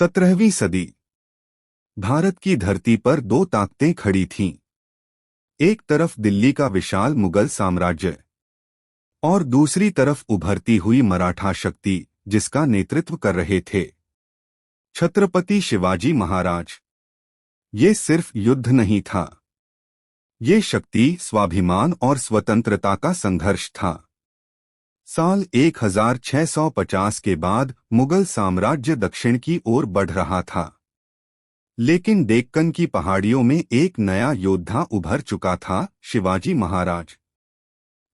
17वीं सदी। भारत की धरती पर दो ताकतें खड़ी थीं। एक तरफ दिल्ली का विशाल मुगल साम्राज्य और दूसरी तरफ उभरती हुई मराठा शक्ति, जिसका नेतृत्व कर रहे थे छत्रपति शिवाजी महाराज। ये सिर्फ युद्ध नहीं था, ये शक्ति, स्वाभिमान और स्वतंत्रता का संघर्ष था। साल 1650 के बाद मुगल साम्राज्य दक्षिण की ओर बढ़ रहा था, लेकिन डेक्कन की पहाड़ियों में एक नया योद्धा उभर चुका था, शिवाजी महाराज।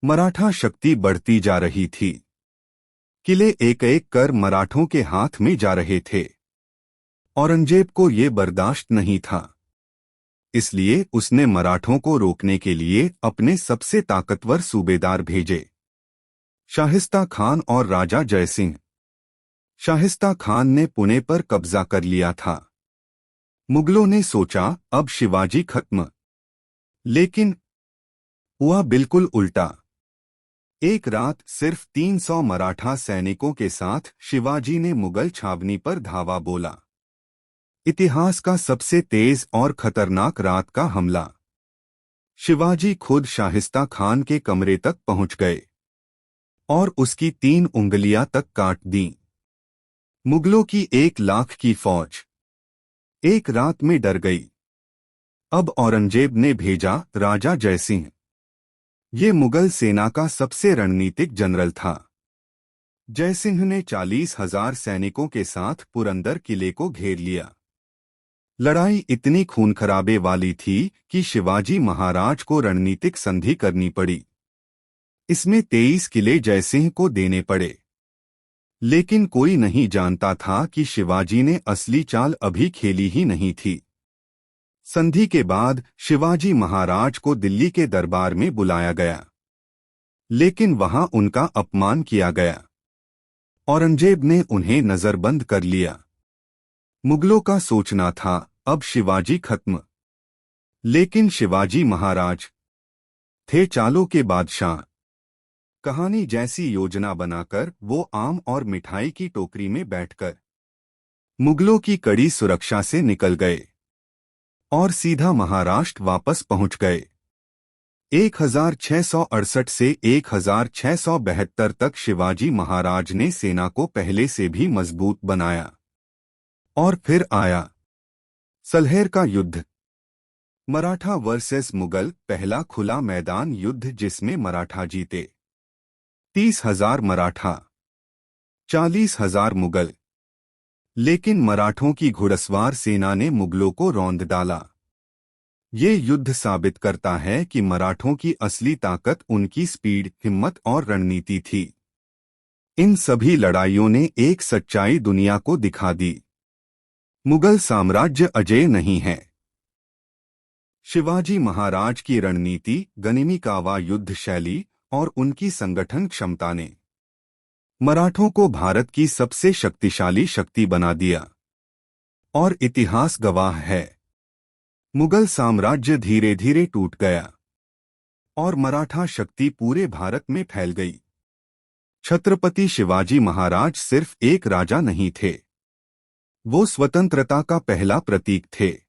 मराठा शक्ति बढ़ती जा रही थी। किले एक एक कर मराठों के हाथ में जा रहे थे। औरंगजेब को ये बर्दाश्त नहीं था, इसलिए उसने मराठों को रोकने के लिए अपने सबसे ताकतवर सूबेदार भेजे, शाहिस्ता खान और राजा जयसिंह। शाहिस्ता खान ने पुणे पर कब्जा कर लिया था। मुगलों ने सोचा अब शिवाजी खत्म, लेकिन हुआ बिल्कुल उल्टा। एक रात सिर्फ 300 मराठा सैनिकों के साथ शिवाजी ने मुगल छावनी पर धावा बोला। इतिहास का सबसे तेज और खतरनाक रात का हमला। शिवाजी खुद शाहिस्ता खान के कमरे तक पहुंच गए और उसकी 3 उंगलियां तक काट दीं। मुगलों की 1 लाख की फौज एक रात में डर गई। अब औरंगजेब ने भेजा राजा जयसिंह। ये मुगल सेना का सबसे रणनीतिक जनरल था। जयसिंह ने 40,000 सैनिकों के साथ पुरंदर किले को घेर लिया। लड़ाई इतनी खूनखराबे वाली थी कि शिवाजी महाराज को रणनीतिक संधि करनी पड़ी। इसमें 23 किले जयसिंह को देने पड़े। लेकिन कोई नहीं जानता था कि शिवाजी ने असली चाल अभी खेली ही नहीं थी। संधि के बाद शिवाजी महाराज को दिल्ली के दरबार में बुलाया गया, लेकिन वहां उनका अपमान किया गया। औरंगजेब ने उन्हें नजरबंद कर लिया। मुगलों का सोचना था अब शिवाजी खत्म, लेकिन शिवाजी महाराज थे चालों के बादशाह। कहानी जैसी योजना बनाकर वो आम और मिठाई की टोकरी में बैठकर मुगलों की कड़ी सुरक्षा से निकल गए और सीधा महाराष्ट्र वापस पहुंच गए। 1668 से 1672 तक शिवाजी महाराज ने सेना को पहले से भी मजबूत बनाया। और फिर आया सलहेर का युद्ध, मराठा वर्सेस मुगल, पहला खुला मैदान युद्ध जिसमें मराठा जीते। 30,000 मराठा, 40,000 मुगल। लेकिन मराठों की घुड़सवार सेना ने मुगलों को रौंद डाला। ये युद्ध साबित करता है कि मराठों की असली ताकत उनकी स्पीड, हिम्मत और रणनीति थी। इन सभी लड़ाइयों ने एक सच्चाई दुनिया को दिखा दी: मुगल साम्राज्य अजेय नहीं है। शिवाजी महाराज की रणनीति, गनिमी-कावा युद्ध शैली और उनकी संगठन क्षमता ने मराठों को भारत की सबसे शक्तिशाली शक्ति बना दिया। और इतिहास गवाह है, मुगल साम्राज्य धीरे धीरे टूट गया और मराठा शक्ति पूरे भारत में फैल गई। छत्रपति शिवाजी महाराज सिर्फ एक राजा नहीं थे, वो स्वतंत्रता का पहला प्रतीक थे।